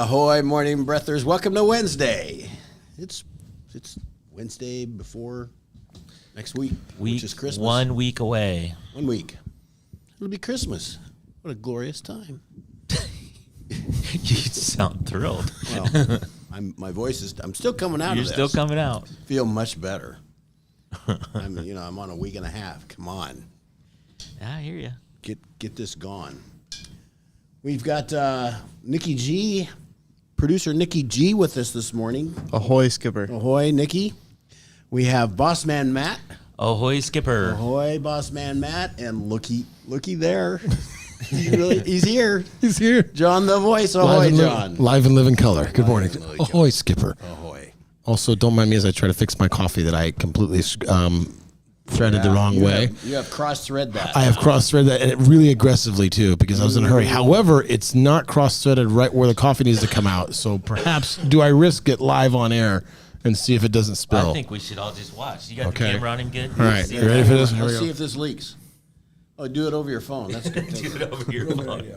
Ahoy, morning breathers. Welcome to Wednesday. It's Wednesday before next week, which is Christmas. 1 week away. 1 week. It'll be Christmas. What a glorious time. You sound thrilled. Well, my voice is, I'm still coming out You're of this. still coming out. Feel much better. I'm on a week and a half. Come on. I hear you. Get this gone. We've got Nikki G, producer Nikki G with us this morning. Ahoy, Skipper. Ahoy, Nikki. We have Boss Man Matt. Ahoy, Skipper. Ahoy, Boss Man Matt. And looky there. He's here. He's here. John the Voice. Ahoy, John. Live and live in color. Good morning. Live Ahoy, Skipper. Ahoy. Also, don't mind me as I try to fix my coffee that I completely threaded the wrong way. You have cross-thread that. I have cross-threaded that, and it really aggressively, too, because I was in a hurry. However, it's not cross-threaded right where the coffee needs to come out, so perhaps do I risk it live on air and see if it doesn't spill? I think we should all just watch. You got Okay. the camera on him good? All right, you ready for this? Here we Let's go. see if this leaks. Oh, do it over your phone. That's good. Do it over your phone.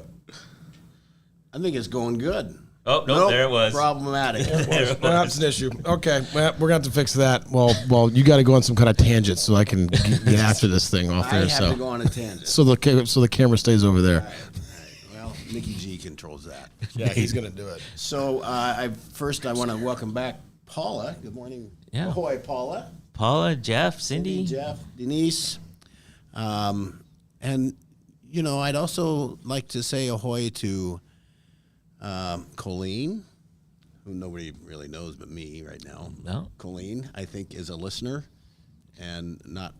I think it's going good. Oh, no, there it was. Problematic. Well, that's an issue. Okay, well, we're going to have to fix that. Well, you got to go on some kind of tangent so I can get after this thing off I there. have So, to go on a tangent. so the camera stays over there. All right. Well, Nikki G controls that. Yeah, he's going to do it. So I want to welcome back Paula. Good morning. Yeah. Ahoy, Paula. Paula, Jeff, Cindy. Jeff, Denise. And, I'd also like to say ahoy to Colleen, who nobody really knows but me right now. No. Colleen, I think, is a listener and not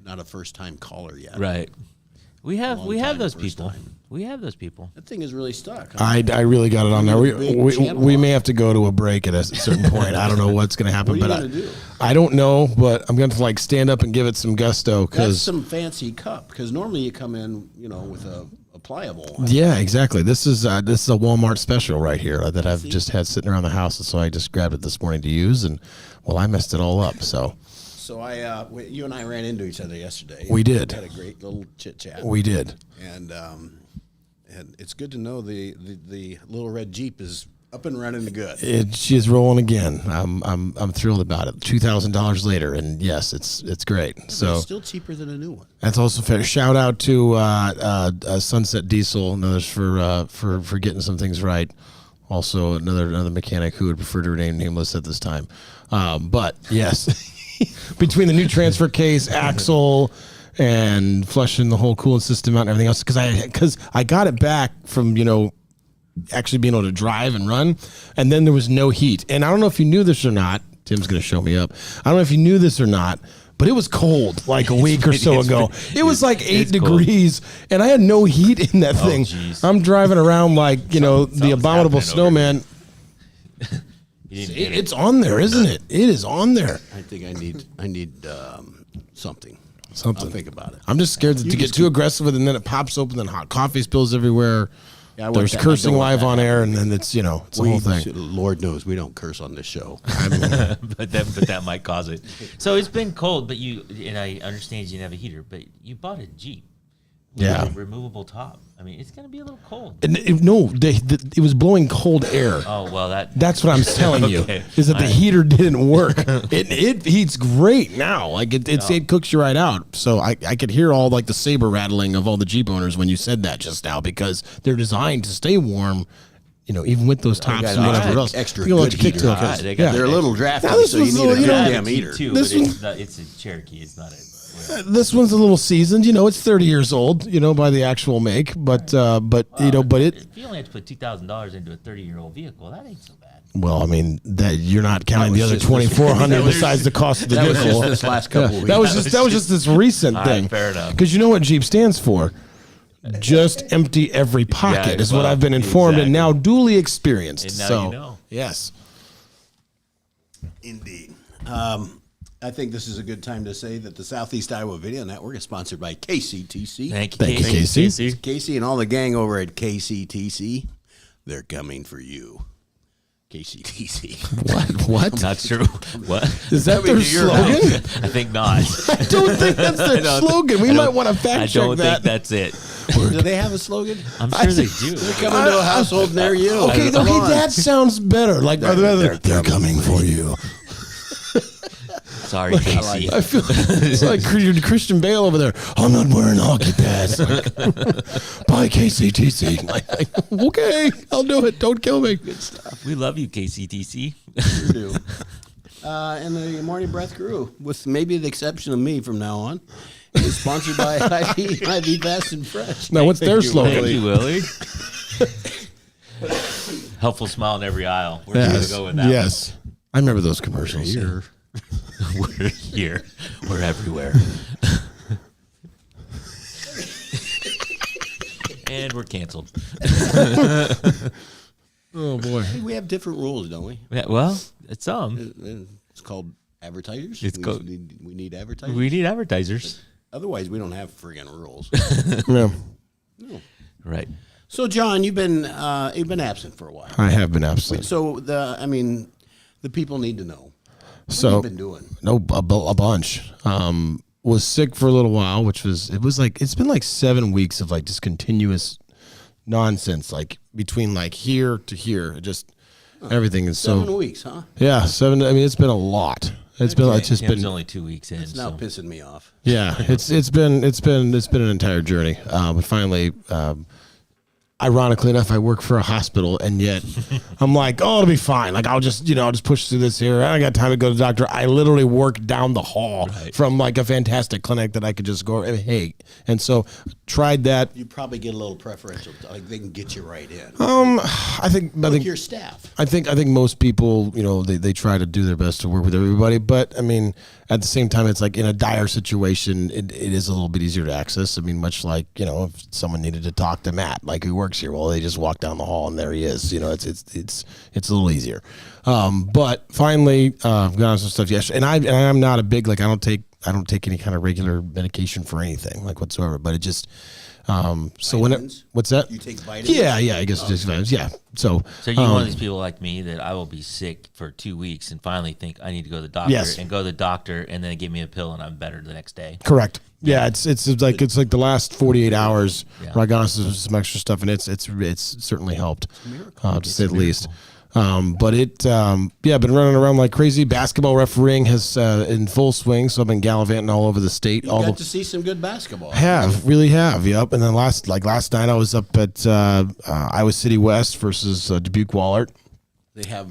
a first-time caller yet. Right. We have time, those first people. time. We have those people. That thing is really stuck. I really got it on there. Big channel We on may it. have to go to a break at a certain point. I don't know what's going to happen, What are but you gonna do? I don't know. But I'm going to stand up and give it some gusto That's because some fancy cup, because normally you come in, with a pliable one. yeah, exactly. This is a Walmart special right here that I've just had sitting around the house, and so I just grabbed it this morning to use, and I messed it all up. So So you and I ran into each other yesterday. We did. Had a great little chit chat. we did. And it's good to know the little red Jeep is up and running good. She's rolling again. I'm thrilled about it. $2,000 later, and yes, it's great. But So it's still cheaper than a new one. that's also fair. Shout out to Sunset Diesel and others for getting some things right. Also, another mechanic who would prefer to remain nameless at this time. But yes, between the new transfer case, axle, and flushing the whole coolant system out and everything else, because I got it back from actually being able to drive and run, and then there was no heat. And I don't know if you knew this or not. Tim's going to show me up. I don't know if you knew this or not, but it was cold like a week or so ago. It was like 8 degrees, and I had no heat in that thing. Geez. I'm driving around like, the abominable happening over snowman. It's on there, isn't it? It is on there. I think I need something. Something. I'll think about it. I'm just scared to get too aggressive with it, and then it pops open, then hot coffee spills everywhere. Yeah, I want There's that- I cursing don't want live that on air, and then it's, it's the whole thing. Lord knows we don't curse on this show. but that might cause it. So it's been cold, but and I understand you didn't have a heater, but you bought a Jeep. With Yeah. a removable top. I mean, it's going to be a little cold. And it was blowing cold air. Oh, well, That's what I'm telling Okay. you, is that the All right. heater didn't work. It heats great now. Like it cooks you right out. So I could hear all like the saber rattling of all the Jeep owners when you said that just now, because they're designed to stay warm, even with those tops got and an whatever else. extra You know, good like a heater. kicktail. They got They're a little drafty, Now this so you was need a a little, goddamn heater. Too, This but one- it's a Cherokee. It's not a... This one's a little seasoned. It's 30 years old, by the actual make, but If you only have to put $2,000 into a 30-year-old vehicle, that ain't so bad. well, I mean, that you're not counting the was other just this- 2,400 that was besides the cost of the that was vehicle. just this last couple Yeah, weeks. that was just this recent All right, thing. fair enough. Because you know what Jeep stands for? Just empty every pocket Yeah, is what well, I've been informed and now exactly. duly experienced. And now so, you know. yes. Indeed. I think this is a good time to say that the Southeast Iowa Video Network is sponsored by KCTC. Thank you, Casey. Casey and all the gang over at KCTC, they're coming for you. KCTC. What? Not true. What? Is that their slogan? I think not. I don't think that's their slogan. We might want to fact I check don't that. think that's it. Do they have a slogan? I'm sure they do. They're coming to a household near you. Okay, Come on. that sounds better. Like they're coming for you. Sorry, Casey. I feel it's like Christian Bale over there. I'm not wearing hockey pads. Like, bye, KCTC. Like, okay, I'll do it. Don't kill me. Good stuff. We love you, KCTC. Sure do. And the Morning Breath Crew, with maybe the exception of me from now on, is sponsored by IV Fast and Fresh. Now, what's their Thank you, slogan? Thank you, Willie. Helpful smile in every aisle. We're going to go with that. Yes. I remember those commercials. Here. We're here. We're everywhere. And we're canceled. Oh, boy. Hey, we have different rules, don't we? Yeah, well, it's some. It's called advertisers. It's called- we need advertisers. We need advertisers. Otherwise, we don't have friggin' rules. Yeah. Right. So, John, you've been absent for a while. I have been absent. So the people need to know. What So, have you been doing? no, a bunch. Was sick for a little while, it's been like 7 weeks of like just continuous nonsense, like between like here to here, everything is 7 weeks, huh? yeah, 7. I mean, it's been a lot. It's just It was been only 2 weeks in. It's now So. pissing me off. yeah. It's been an entire journey. But finally, ironically enough, I work for a hospital, and yet I'm like, oh, it'll be fine. Like I'll just push through this here. I don't got time to go to the doctor. I literally work down the hall from like a fantastic clinic that I could just go. Hey, and so tried that. You probably get a little preferential. Like they can get you right in. I think Your staff. I think most people, they try to do their best to work with everybody, but I mean, at the same time, it's like in a dire situation, it is a little bit easier to access. I mean, much like if someone needed to talk to Matt, like who works here, well, they just walk down the hall and there he is. It's a little easier. But finally, I've got on some stuff yesterday, and I'm not a big like I don't take any kind of regular medication for anything like whatsoever, but it just. So Vitamins? what's that? You take vitamins? Yeah, I guess just vitamins. Yeah. So So you're one of these people like me that I will be sick for 2 weeks and finally think I need to go to the doctor Yes. and go to the doctor and then they give me a pill and I'm better the next day. correct. Yeah, it's like the last 48 hours Yeah. where I got on some extra stuff, and it's certainly helped, to say the least. But been running around like crazy. Basketball refereeing has in full swing, so I've been gallivanting all over the state. You got to see some good basketball. Really have, yep. And then last night I was up at Iowa City West versus Dubuque Wallart. They have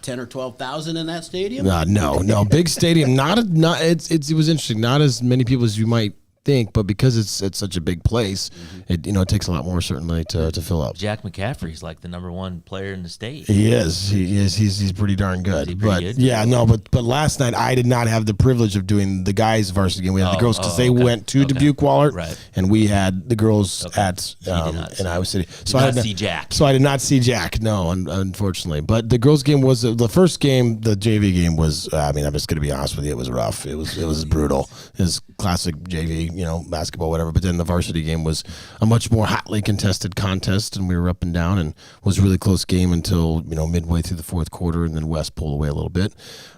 10 or 12,000 in that stadium? No, big stadium. It was interesting. Not as many people as you might think, but because it's such a big place, it takes a lot more certainly to fill up. Jack McCaffrey's like the #1 player in the state. He is. He's pretty darn good. he pretty But good? yeah, no. But last night I did not have the privilege of doing the guys' varsity game. We had the girls because they okay. went to Okay. Dubuque Wallart, Right. and we had the girls at did not in Iowa City. Did not see Jack. So I did not see Jack. No, unfortunately. But the girls' game was the first game. The JV game was. I'm just going to be honest with you. It was rough. It was brutal. It was classic JV, basketball, whatever. But then the varsity game was a much more hotly contested contest, and we were up and down, and was a really close game until midway through the fourth quarter, and then West pulled away a little bit.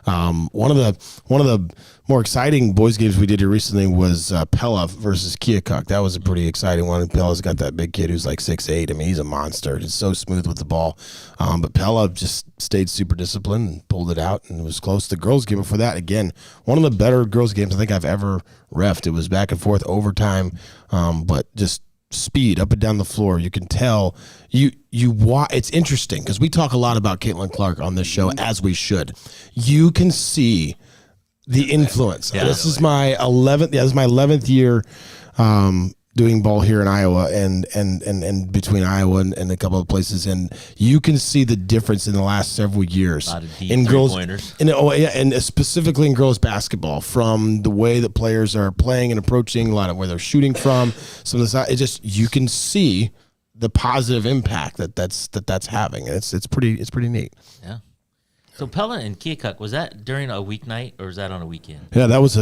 One of the more exciting boys games we did here recently was Pella versus Keokuk. That was a pretty exciting one. Pella's got that big kid who's like 6'8". I mean, he's a monster. He's so smooth with the ball. But Pella just stayed super disciplined and pulled it out, and it was close. The girls game before that, again, one of the better girls games I think I've ever reffed. It was back and forth overtime, but just speed up and down the floor. You can tell it's interesting because we talk a lot about Caitlin Clark on this show, as we should. You can see the influence. Yeah. This is my 11th year doing ball here in Iowa and between Iowa and a couple of places, and you can see the difference in the last several years A lot of deep in girls three-pointers. and specifically in girls basketball, from the way that players are playing and approaching, a lot of where they're shooting from, some of the you can see the positive impact that's having. It's pretty neat. Yeah. So Pella and Keokuk, was that during a weeknight or was that on a weekend? Yeah, that was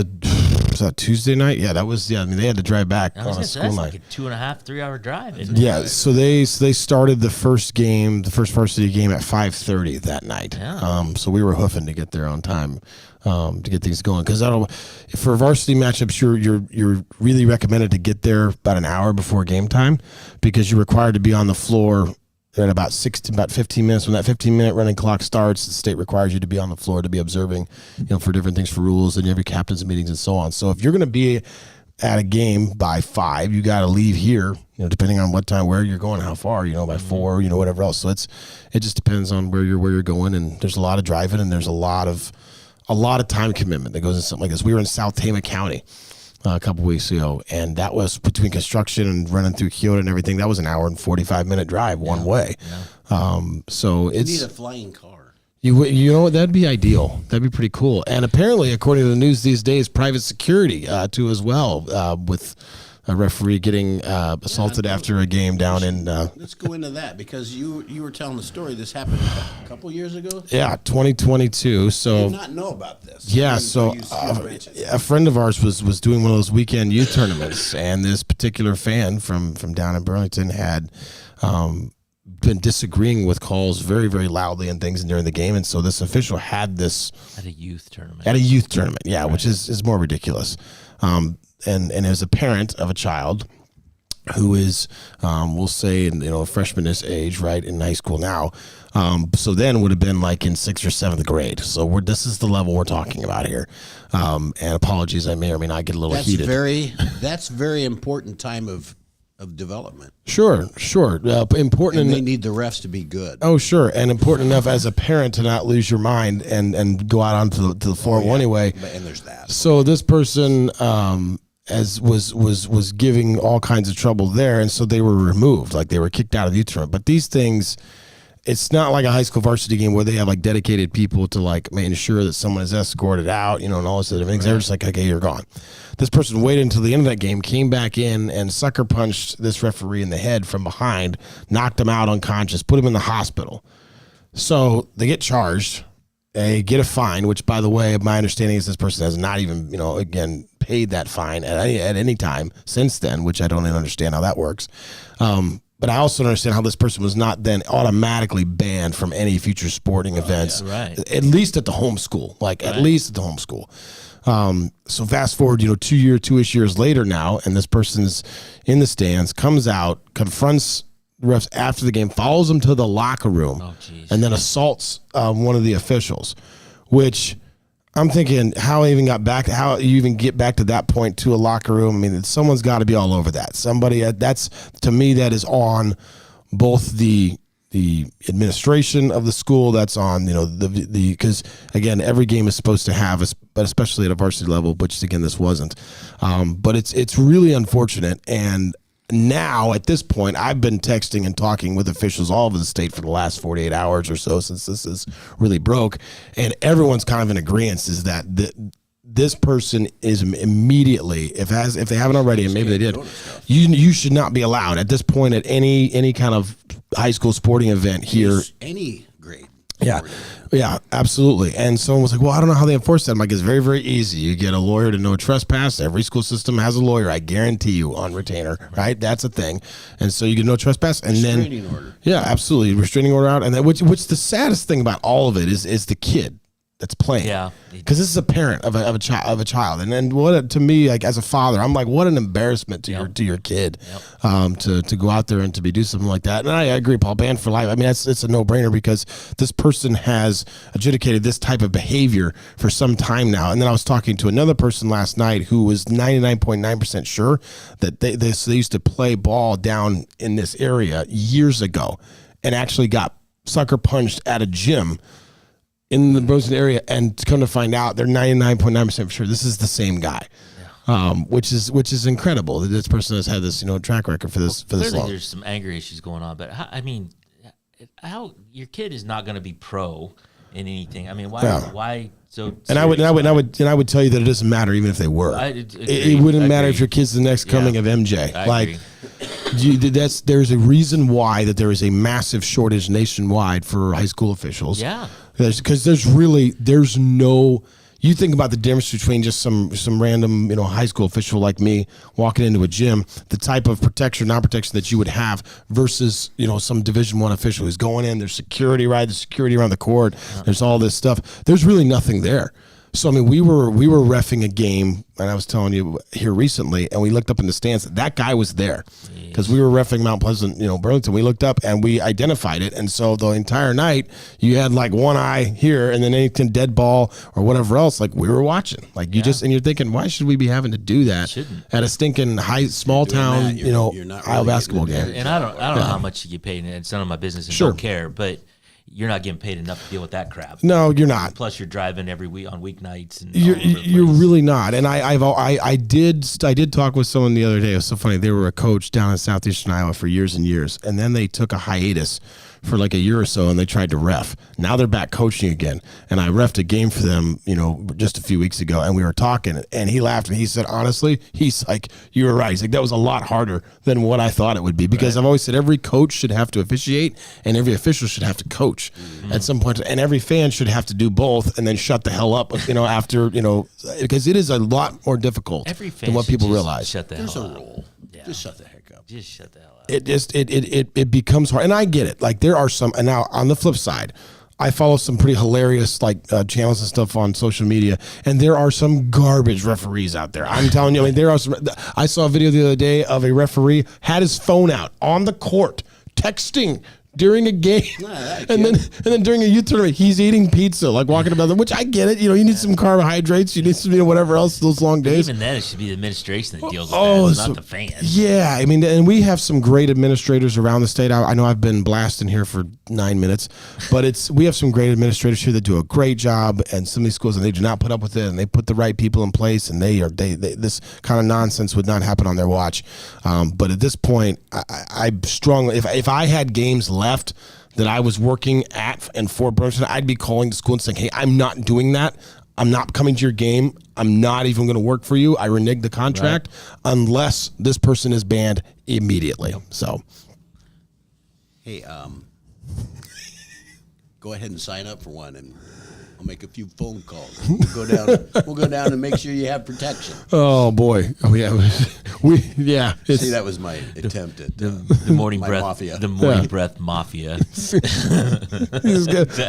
Was that Tuesday night? Yeah, that was. Yeah, I mean they had to drive back I was on a gonna say, school that's night. like a 2.5, 3 hour drive. Isn't Yeah, it? so they started the first varsity game at 5:30 that night. Yeah. So we were hoofing to get there on time to get things going because for varsity matchups you're really recommended to get there about an hour before game time because you're required to be on the floor at about 15 minutes. When that 15-minute running clock starts, the state requires you to be on the floor to be observing, for different things for rules, and you have your captain's meetings and so on. So if you're going to be at a game by 5, you got to leave here, depending on what time, where you're going, how far, by 4, whatever else. So it just depends on where you're going, and there's a lot of driving, and there's a lot of time commitment that goes into something like this. We were in South Tama County a couple weeks ago, and that was between construction and running through Kyoto and everything. That was an hour and 45-minute drive one way. So You it's need a flying car. you know what, that'd be ideal. That'd be pretty cool. And apparently, according to the news these days, private security too as well, with a referee getting assaulted after a game down in. Let's go into that because you were telling the story. This happened a couple years ago. 2022. I So did not know about this. yeah, Until so you mentioned it. a friend of ours was doing one of those weekend youth tournaments, and this particular fan from down in Burlington had been disagreeing with calls very, very loudly and things during the game, and so this official had this At a youth tournament. at a youth tournament, yeah, which is more ridiculous. And as a parent of a child who is, we'll say, a freshman-ish age, right, in high school now. So then would have been like in 6th or 7th grade. So this is the level we're talking about here. And apologies, I may or may not get a little heated. That's very important time of development. Sure. Important. And they need the refs to be good. Oh, sure, and important enough as a parent to not lose your mind and go out onto the floor anyway. And there's that. So this person was giving all kinds of trouble there, and so they were removed, like they were kicked out of the youth tournament. But these things, it's not like a high school varsity game where they have like dedicated people to like making sure that someone is escorted out, and all this other things. They're just like, okay, you're gone. This person waited until the end of that game, came back in and sucker punched this referee in the head from behind, knocked him out unconscious, put him in the hospital. So they get charged. They get a fine, which, by the way, my understanding is this person has not even, again, paid that fine at any time since then, which I don't even understand how that works. But I also understand how this person was not then automatically banned from any future sporting events, right. at least at the home school, at least at the home school. So fast forward, 2-ish years later now, and this person's in the stands, comes out, confronts refs after the game, follows them to the locker room, and then assaults one of the officials, which I'm thinking how you even get back to that point to a locker room. I mean, someone's got to be all over that. Somebody that is on both the administration of the school, that's on, because again, every game is supposed to have, but especially at a varsity level, which again, this wasn't. But it's really unfortunate. And now at this point, I've been texting and talking with officials all over the state for the last 48 hours or so since this is really broke, and everyone's kind of in agreement is that this person is immediately, if they haven't already, and maybe they did, you should not be allowed at this point at any kind of high school sporting event here. Any grade. Yeah, absolutely. And someone was like, well, I don't know how they enforce that. I'm like, it's very, very easy. You get a lawyer to no trespass. Every school system has a lawyer, I guarantee you, on retainer, right? That's a thing. And so you get no trespass. And Restraining order. Yeah, absolutely. Restraining order out. And then, which the saddest thing about all of it is the kid that's playing. Yeah. Because this is a parent of a child. And then to me, like as a father, I'm like, what an embarrassment to your kid, to go out there and to do something like that. And I agree, Paul, banned for life. I mean, it's a no-brainer because this person has adjudicated this type of behavior for some time now. And then I was talking to another person last night who was 99.9% sure that they used to play ball down in this area years ago and actually got sucker punched at a gym in the Bozeman area, and come to find out, they're 99.9% sure this is the same guy, which is incredible that this person has had this track record for this long. There's some anger issues going on, but how your kid is not going to be pro in anything? I mean, why so? And I would tell you that it doesn't matter even if they were. It wouldn't matter if your kid's the next coming of MJ. There's a reason why that there is a massive shortage nationwide for high school officials. Yeah. Because there's no, you think about the difference between just some random, high school official like me walking into a gym, the type of protection, non-protection that you would have versus, some Division I official who's going in, there's security, right? There's security around the court. There's all this stuff. There's really nothing there. So, I mean, we were reffing a game, and I was telling you here recently, and we looked up in the stands. That guy was there because we were reffing Mount Pleasant, Burlington. We looked up, and we identified it. And so the entire night, you had like one eye here, and then anything dead ball or whatever else, like we were watching. Like you and you're thinking, why should we be having to do that at a stinking small town, you're not Iowa really basketball getting game? And I don't know how much you get paid, and it's none of my business, and don't care, but you're not getting paid enough to deal with that crap. No, you're not. Plus, you're driving every week on weeknights, and you're really not. And I did talk with someone the other day. It was so funny. They were a coach down in southeastern Iowa for years and years, and then they took a hiatus for like a year or so, and they tried to ref. Now they're back coaching again, and I refed a game for them, just a few weeks ago, and we were talking, and he laughed, and he said, honestly, he's like, you were right. He's like, that was a lot harder than what I thought it would be, because I've always said every coach should have to officiate, and every official should have to coach at some point, and every fan should have to do both, and then shut the hell up, after, because it is a lot more difficult than what people realize. Shut the There's hell a up. rule. Just shut the heck up. Just shut the hell up. It becomes hard, and I get it. Like there are some, and now on the flip side, I follow some pretty hilarious channels and stuff on social media, and there are some garbage referees out there. I'm telling you, I mean, there are some. I saw a video the other day of a referee had his phone out on the court texting during a game, and then during a youth tournament, he's eating pizza, like walking about them. Which I get it. You need some carbohydrates. You need some, whatever else. Those long days. Even then, it should be the administration that deals with that, not the fans. Yeah, I mean, and we have some great administrators around the state. I know I've been blasting here for 9 minutes, but we have some great administrators here that do a great job, and some of these schools, and they do not put up with it, and they put the right people in place, and they this kind of nonsense would not happen on their watch. But at this point, I strongly, if I had games left that I was working at and for Burlington, I'd be calling the school and saying, hey, I'm not doing that. I'm not coming to your game. I'm not even going to work for you. I reneged the contract unless this person is banned immediately. So, Hey, go ahead and sign up for one, and I'll make a few phone calls. We'll go down and make sure you have protection. oh boy, See, that was my attempt at The morning my breath mafia. The morning breath mafia.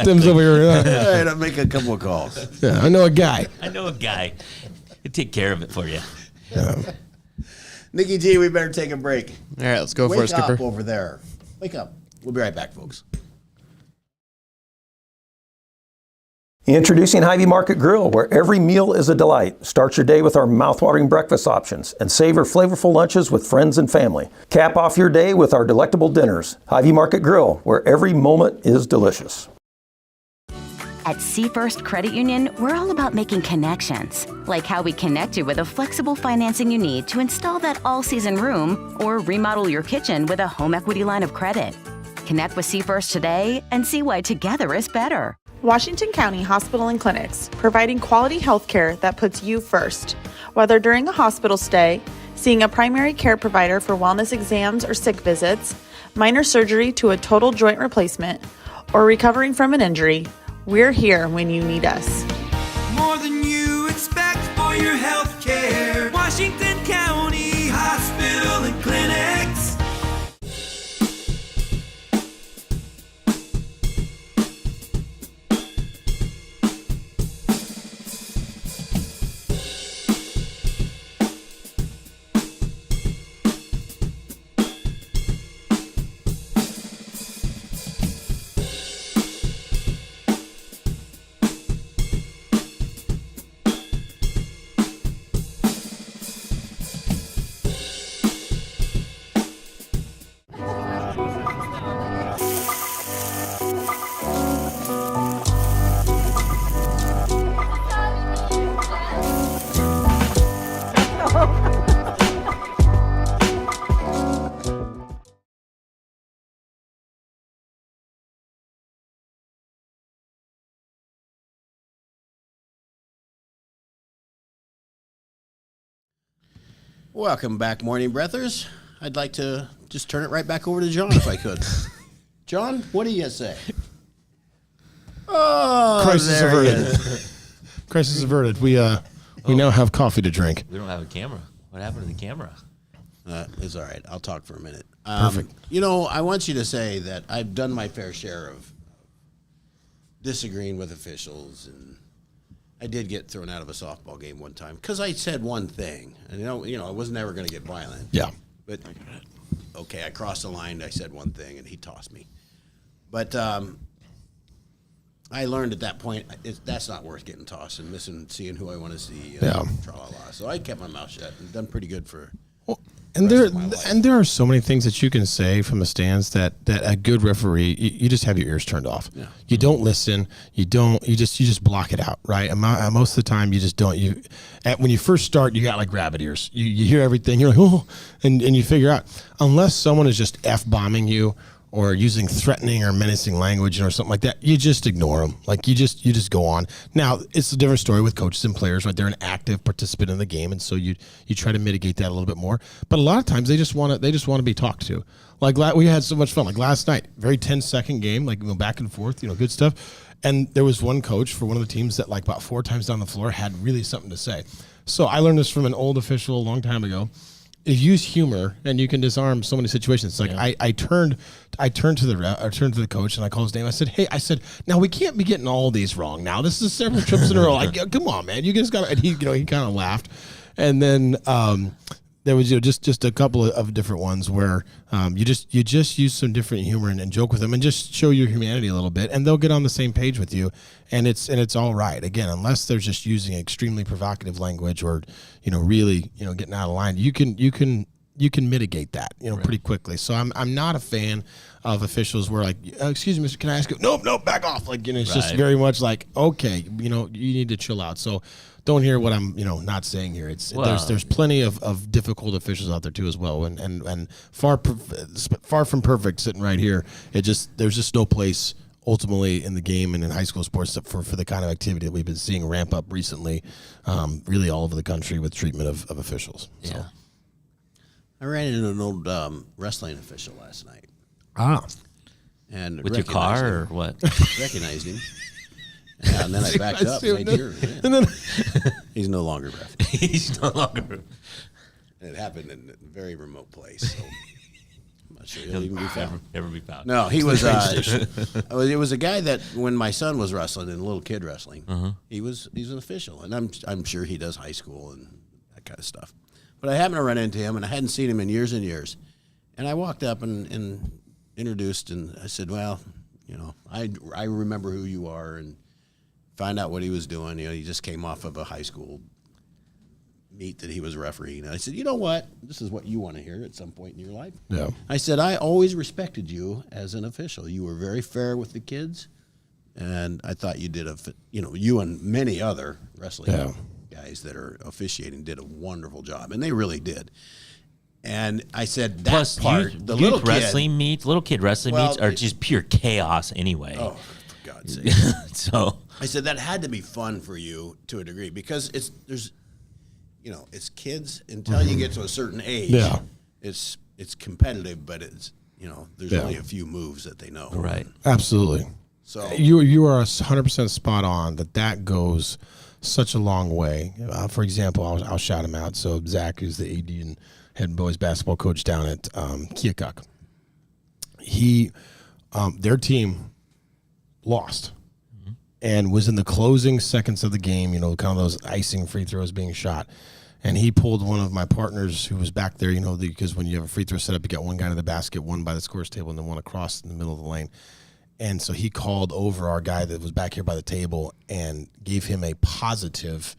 Tim's over here. All right, I'll make a couple of calls. Yeah, I know a guy. I know a guy. He'll take care of it for you. Nikki G, we better take a break. All right, let's go for Wake it, Skipper. up over there. Wake up. We'll be right back, folks. Introducing Hy-Vee Market Grill, where every meal is a delight. Start your day with our mouthwatering breakfast options and savor flavorful lunches with friends and family. Cap off your day with our delectable dinners. Hy-Vee Market Grill, where every moment is delicious. At Seafirst Credit Union, we're all about making connections, like how we connect you with a flexible financing you need to install that all-season room or remodel your kitchen with a home equity line of credit. Connect with Seafirst today and see why together is better. Washington County Hospital and Clinics, providing quality health care that puts you first. Whether during a hospital stay, seeing a primary care provider for wellness exams or sick visits, minor surgery to a total joint replacement, or recovering from an injury, we're here when you need us. More than you expect for your health care. Washington County Hospital and Clinics. Welcome back, Morning Breathers. I'd like to just turn it right back over to John if I could. John, what do you say? Oh, Crisis there he averted. is. Crisis averted. We now have coffee to drink. We don't have a camera. What happened to the camera? It's all right. I'll talk for a minute. Perfect. You know, I want you to say that I've done my fair share of disagreeing with officials, and I did get thrown out of a softball game one time because I said one thing. And you know, I was never going to get violent. Yeah. But okay, I crossed the line. I said one thing, and he tossed me. But I learned at that point that's not worth getting tossed and missing seeing who I want to see. Yeah. Tra-la-la. So I kept my mouth shut and done pretty good for. Well, and there are so many things that you can say from the stands that a good referee, you just have your ears turned off. Yeah. You don't listen. You just block it out, right? And most of the time you just don't. When you first start, you got like rabbit ears. You hear everything. You're like, oh, and you figure out, unless someone is just F-bombing you or using threatening or menacing language or something like that, you just ignore them. Like you just go on. Now it's a different story with coaches and players, right? They're an active participant in the game, and so you try to mitigate that a little bit more. But a lot of times they just want to be talked to. Like we had so much fun. Like last night, very 10-second game, like back and forth, good stuff. And there was one coach for one of the teams that like about 4 times down the floor had really something to say. So I learned this from an old official a long time ago. Use humor, and you can disarm so many situations. It's like I turned to the coach, and I called his name. I said, now we can't be getting all these wrong. Now this is several trips in a row. Like, come on, man, you just got. And he kind of laughed, and then there was just a couple of different ones where you just use some different humor and joke with them and just show your humanity a little bit, and they'll get on the same page with you, and it's all right. Again, unless they're just using extremely provocative language or really getting out of line, you can mitigate that pretty quickly. So I'm not a fan of officials where like, excuse me, mister, can I ask you? Nope, back off. Like it's just very much like, okay, you need to chill out. So don't hear what I'm not saying here. There's plenty of difficult officials out there too as well, and far from perfect sitting right here. There's just no place ultimately in the game and in high school sports for the kind of activity that we've been seeing ramp up recently, really all over the country with treatment of officials. Yeah. So. I ran into an old wrestling official last night. And With your car or what? Recognized him. And then I backed up and made sure. Yeah. And then He's no longer ref. He's no longer. It happened in a very remote place. So I'm not sure he'll even be found. Never be found. No, he was. It was a guy that when my son was wrestling and little kid wrestling, he's an official, and I'm sure he does high school and that kind of stuff. But I happened to run into him, and I hadn't seen him in years and years. And I walked up and introduced, and I said, "Well, I remember who you are," and find out what he was doing. He just came off of a high school meet that he was refereeing. And I said, you know what? This is what you want to hear at some point in your life. Yeah. I said, I always respected you as an official. You were very fair with the kids, and I thought you did you and many other wrestling guys that are officiating did a wonderful job, and they really did. And I said that Plus, part, the little kid wrestling meets are just pure chaos anyway. Oh, for God's sake. So I said that had to be fun for you to a degree because it's kids until you get to a certain age. Yeah. It's competitive, but there's only a few moves that they know. right. absolutely. So You are 100% spot on that goes such a long way. For example, I'll shout him out. So Zach, who's the AD and head boys basketball coach down at Keokuk, their team lost and was in the closing seconds of the game, kind of those icing free throws being shot. And he pulled one of my partners who was back there, because when you have a free throw set up, you got one guy to the basket, one by the scores table, and then one across in the middle of the lane. And so he called over our guy that was back here by the table and gave him a positive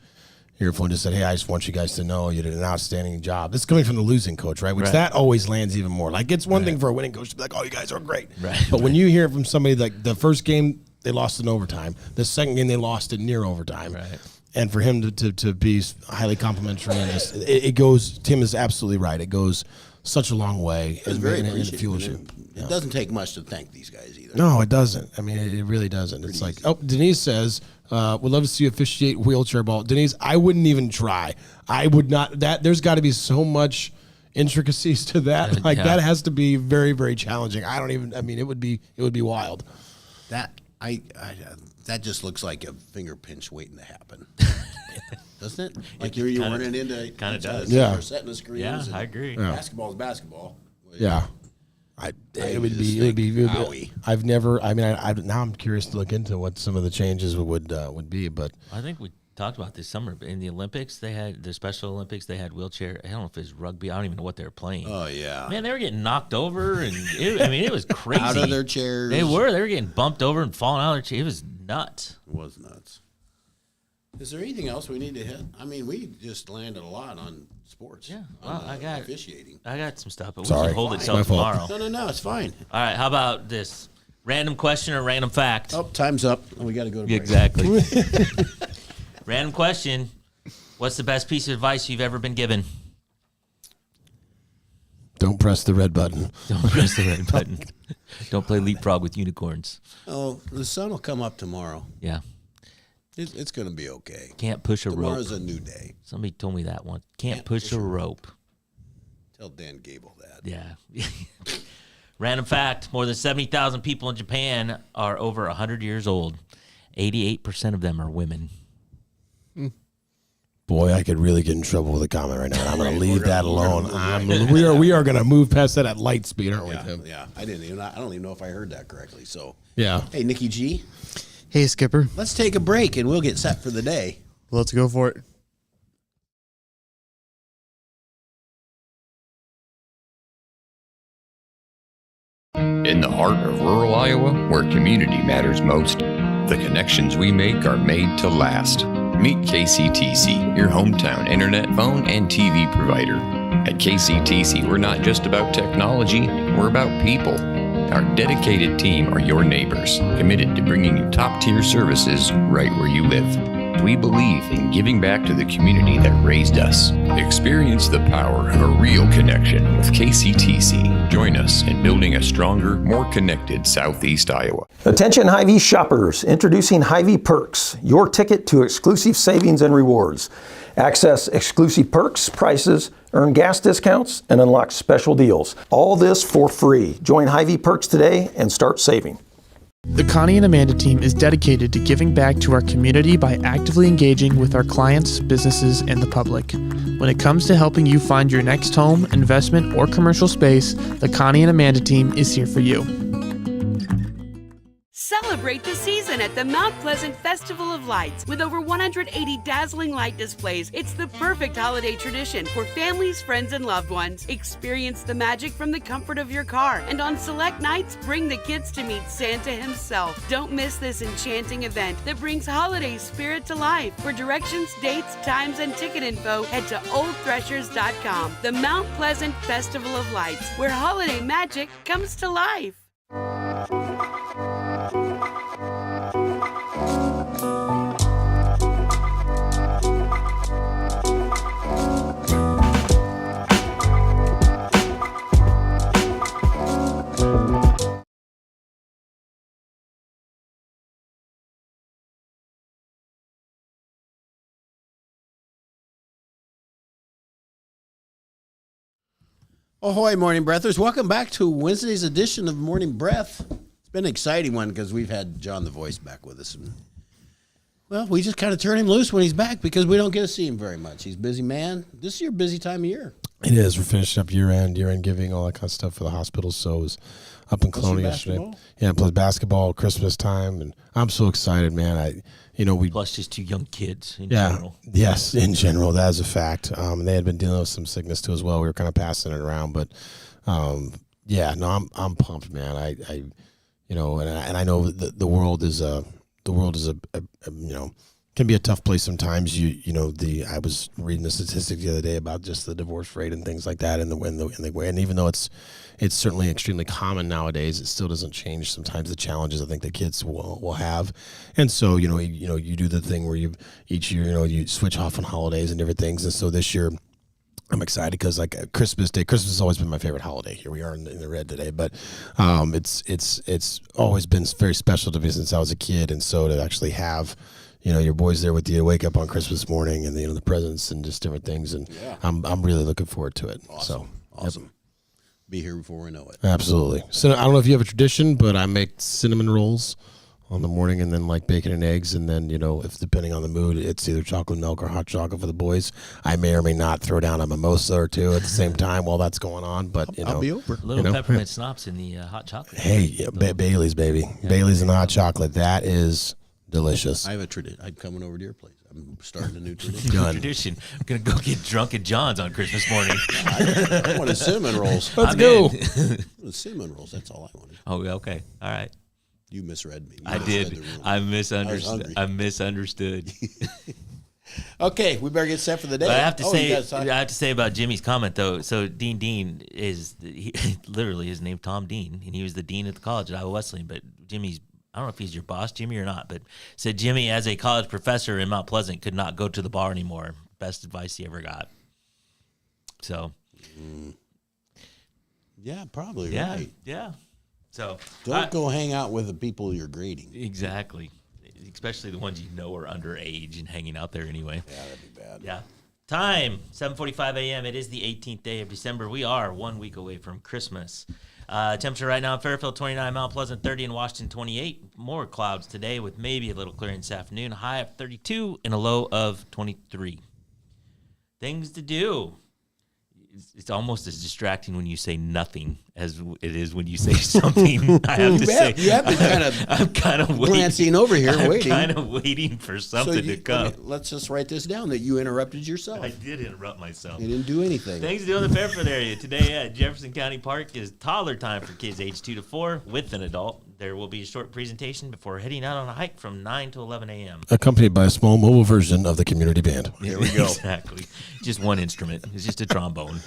earphone. Just said, hey, I just want you guys to know you did an outstanding job. This is coming from the losing coach, right? Which that always lands even more. Like, it's one thing for a winning coach to be like, oh, you guys are great. Right. But when you hear it from somebody like the first game, they lost in overtime. The second game, they lost in near overtime. Right. And for him to be highly complimentary and just, it goes, Tim is absolutely right. It goes such a long way. it's very and appreciated. it fuels you. It doesn't take much to thank these guys either. No, it doesn't. I mean, it really doesn't. It's like, Denise says, would love to see you officiate wheelchair ball. Denise, I wouldn't even try. I would not. There's got to be so much intricacies to that. That has to be very, very challenging. It would be wild. That that just looks like a finger pinch waiting to happen. Doesn't it? Like you're running into kinda does. Yeah. setting the screens. Yeah, and I agree. Basketball is basketball. Yeah. It would be. Owie. I've never. I mean, now I'm curious to look into what some of the changes would be. But I think we talked about this summer, but in the Olympics, they had the Special Olympics. They had wheelchair. I don't know if it's rugby. I don't even know what they were playing. Oh yeah. Man, they were getting knocked over, and it was crazy. Out of their chairs. They were getting bumped over and falling out of their chairs. It was nuts. It was nuts. Is there anything else we need to hit? I mean, we just landed a lot on sports. Yeah, well, on, I got officiating. I got some stuff, but we Sorry. can hold it My till fault. tomorrow. No, it's fine. All right, how about this? Random question or random fact? Oh, time's up. We got to go to break. Exactly. Random question. What's the best piece of advice you've ever been given? don't press the red button. Don't press the red button. Don't play leapfrog with unicorns. Oh, the sun will come up tomorrow. Yeah. It's going to be okay. Can't push a rope. Tomorrow's a new day. Somebody told me that once. Can't push a rope. Tell Dan Gable that. Yeah. Random fact, more than 70,000 people in Japan are over 100 years old. 88% of them are women. Boy, I could really get in trouble with a comment right now. I'm going to leave that alone. We are going to move past that at light speed, aren't we, Tim? Yeah. I don't even know if I heard that correctly. So, Yeah. hey, Nikki G, Hey, Skipper. let's take a break and we'll get set for the day. Let's go for it. In the heart of rural Iowa, where community matters most, the connections we make are made to last. Meet KCTC, your hometown internet, phone, and TV provider. At KCTC, we're not just about technology, we're about people. Our dedicated team are your neighbors, committed to bringing you top-tier services right where you live. We believe in giving back to the community that raised us. Experience the power of a real connection with KCTC. Join us in building a stronger, more connected Southeast Iowa. Attention Hy-Vee shoppers, introducing Hy-Vee Perks, your ticket to exclusive savings and rewards. Access exclusive perks, prices, earn gas discounts, and unlock special deals. All this for free. Join Hy-Vee Perks today and start saving. The Connie and Amanda team is dedicated to giving back to our community by actively engaging with our clients, businesses, and the public. When it comes to helping you find your next home, investment, or commercial space, the Connie and Amanda team is here for you. Celebrate the season at the Mount Pleasant Festival of Lights. With over 180 dazzling light displays, it's the perfect holiday tradition for families, friends, and loved ones. Experience the magic from the comfort of your car, and on select nights, bring the kids to meet Santa himself. Don't miss this enchanting event that brings holiday spirit to life. For directions, dates, times, and ticket info, head to oldthreshers.com. The Mount Pleasant Festival of Lights, where holiday magic comes to life. Ahoy, Morning Breathers. Welcome back to Wednesday's edition of Morning Breath. It's been an exciting one because we've had John the Voice back with us. And, well, we just kind of turn him loose when he's back because we don't get to see him very much. He's a busy man. This is your busy time of year. It is. We're finishing up year-end giving, all that kind of stuff for the hospital. So it was up in Kelowna yesterday. Basketball? Yeah, plus basketball, Christmas time, and I'm so excited, man. Plus just two young kids in yeah, general. yes, in general, that is a fact. And they had been dealing with some sickness too as well. We were kind of passing it around, but I'm pumped, man. And I know that the world is a can be a tough place sometimes. I was reading the statistics the other day about just the divorce rate and things like that, and even though it's certainly extremely common nowadays, it still doesn't change sometimes the challenges I think the kids will have. And so you do the thing where each year you switch off on holidays and different things, and so this year I'm excited because like Christmas Day. Christmas has always been my favorite holiday. Here we are in the red today, but it's always been very special to me since I was a kid, and so to actually have your boys there with you, wake up on Christmas morning, and the presents and just different things, and yeah. I'm really looking forward to it. Awesome. So awesome. Yep. Be here before we know it. Absolutely. So I don't know if you have a tradition, but I make cinnamon rolls on the morning, and then like bacon and eggs, and then if depending on the mood, it's either chocolate milk or hot chocolate for the boys. I may or may not throw down a mimosa or two at the same time while that's going on. But I'll be over. Little peppermint schnapps in the hot chocolate. Hey, Bailey's, baby, Bailey's in the hot chocolate. That is delicious. I have a tradition. I'm coming over to your place. I'm starting a new tradition. Done. Tradition. I'm gonna go get drunk at John's on Christmas morning. I wanted cinnamon rolls. Let's go. Cinnamon rolls. That's all I wanted. Oh, okay. All right. You misread me. I did. I misunderstood. I misunderstood. Okay, we better get set for the day. But I have to say about Jimmy's comment though. So Dean is literally his name Tom Dean, and he was the dean at the college at Iowa Wesleyan. But Jimmy's, I don't know if he's your boss, Jimmy, or not, but said Jimmy, as a college professor in Mount Pleasant, could not go to the bar anymore. Best advice he ever got. So. Yeah, probably. Yeah, right. yeah. So don't go hang out with the people you're grading. Exactly. Especially the ones you know are underage and hanging out there anyway. Yeah, that'd be bad. Yeah. Time, 7:45 a.m. It is the 18th day of December. We are 1 week away from Christmas. Temperature right now in Fairfield, 29, Mount Pleasant, 30, in Washington, 28. More clouds today with maybe a little clearing this afternoon. High of 32 and a low of 23. Things to do. It's almost as distracting when you say nothing as it is when you say something. I have to say, you have been I'm kind of glancing over here, waiting. I'm kind of waiting for something to come. Let's just write this down that you interrupted yourself. I did interrupt myself. You didn't do anything. Things to do in the Fairfield area today at Jefferson County Park is toddler time for kids age 2 to 4 with an adult. There will be a short presentation before heading out on a hike from 9 to 11 a.m. Accompanied by a small mobile version of the community band. Here we go. Exactly. Just one instrument. It's just a trombone.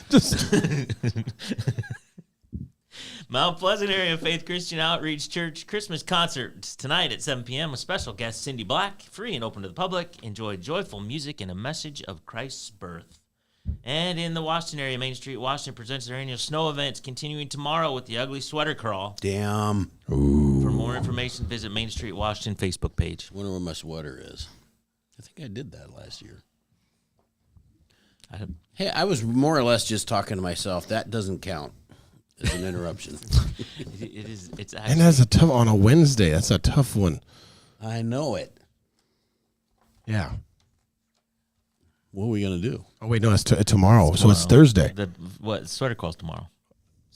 Mount Pleasant Area Faith Christian Outreach Church Christmas concerts tonight at 7 p.m. with special guest Cindy Black, free and open to the public. Enjoy joyful music and a message of Christ's birth. And in the Washington area, Main Street, Washington presents their annual snow events continuing tomorrow with the Ugly Sweater Crawl. Damn. Ooh. For more information, visit Main Street Washington Facebook page. I wonder where my sweater is. I think I did that last year. Hey, I was more or less just talking to myself. That doesn't count as an interruption. It is. It's actually, And that's a tough on a Wednesday. That's a tough one. I know it. Yeah. What are we going to do? Oh, wait, no, it's tomorrow. So it's Thursday. What sweater call's tomorrow?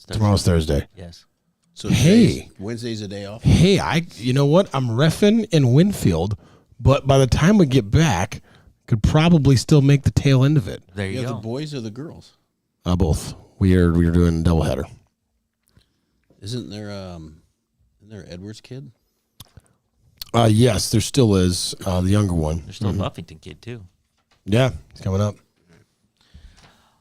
Tomorrow's Thursday. Yes. So hey, Wednesday's a day off? Hey, you know what? I'm reffing in Winfield, but by the time we get back, could probably still make the tail end of it. There you go. The boys or the girls? Both. We are doing a doubleheader. Isn't there Edwards kid? Yes, there still is the younger one. There's still a Buffington kid too. Yeah, he's coming up.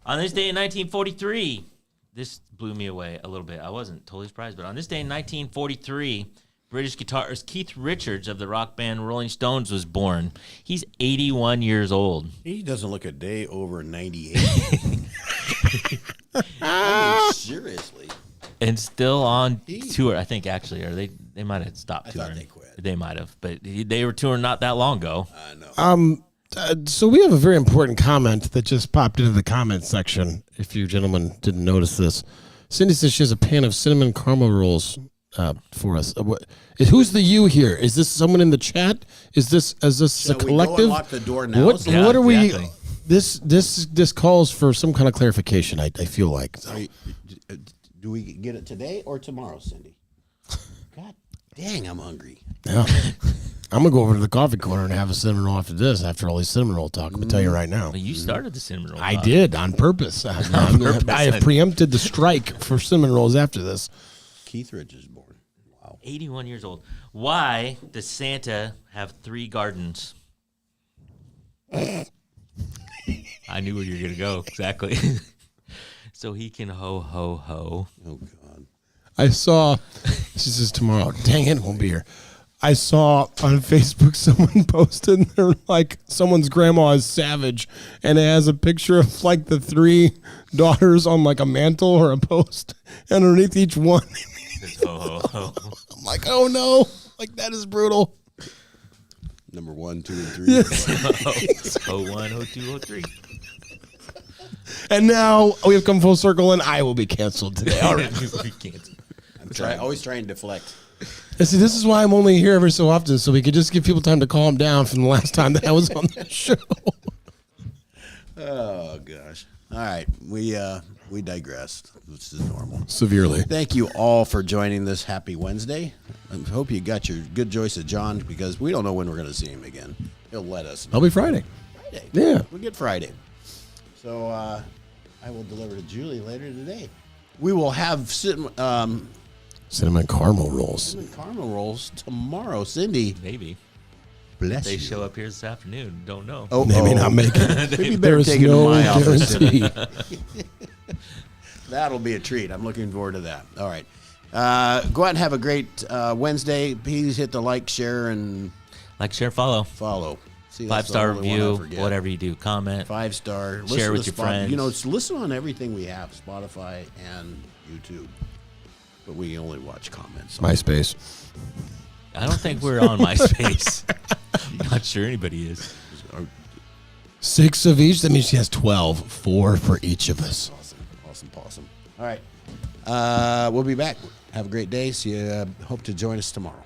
On this day in 1943, this blew me away a little bit. I wasn't totally surprised, but on this day in 1943, British guitarist Keith Richards of the rock band Rolling Stones was born. He's 81 years old. He doesn't look a day over 98. I mean, seriously. And still on tour, I think, actually. Or they might have stopped touring. I thought they quit. They might have, but they were touring not that long ago. I know. So we have a very important comment that just popped into the comment section. If you gentlemen didn't notice this, Cindy says she has a pan of cinnamon caramel rolls for us. Who's the you here? Is this someone in the chat? Is this Shall a collective? We go unlock the door now? What are we? This calls for some kind of clarification. I feel like. So. Do we get it today or tomorrow, Cindy? God dang, I'm hungry. Yeah. I'm going to go over to the coffee corner and have a cinnamon roll after this, after all these cinnamon roll talk. I'm going to tell you right now. Well, you started the cinnamon roll. I did, on purpose. I have preempted the strike for cinnamon rolls after this. Keith Richards born. Wow. 81 years old. Why does Santa have 3 gardens? I knew where you were going to go. Exactly. So he can ho, ho, ho. Oh, God. I saw, this is tomorrow. Dang it, won't be here. I saw on Facebook someone posted, and they're like, someone's grandma is savage, and it has a picture of like the 3 daughters on like a mantle or a post, and underneath each one. Ho, ho, ho. I'm like, oh no, like that is brutal. Number 1, 2, and 3. Yes. Ho 1, ho 2, ho 3. And now we have come full circle, and I will be canceled today. All right. Always try and deflect. And see, this is why I'm only here every so often, so we could just give people time to calm down from the last time that I was on that show. Oh gosh. All right, we digressed. This is normal. Severely. Thank you all for joining this happy Wednesday. I hope you got your good choice of John, because we don't know when we're going to see him again. He'll let us know. I'll be Friday. Yeah. We'll get Friday. So I will deliver to Julie later today. We will have cinnamon caramel rolls. Cinnamon caramel rolls tomorrow. Cindy. Maybe. Bless they you. show up here this afternoon. Don't know. Oh, they may not make it. Maybe There better is take it to no my office. guarantee. That'll be a treat. I'm looking forward to that. All right. Go out and have a great Wednesday. Please hit the like, share, and follow. See, that's the 5-star only one I review, forget. whatever you do, comment. 5-star. Share Listen with to your friends. You know, listen on everything we have, Spotify and YouTube. But we only watch comments. MySpace. I don't think we're on MySpace. Not sure anybody is. 6 of each. That means she has 12. 4 for each of us. Awesome. All right. We'll be back. Have a great day. See you. Hope to join us tomorrow.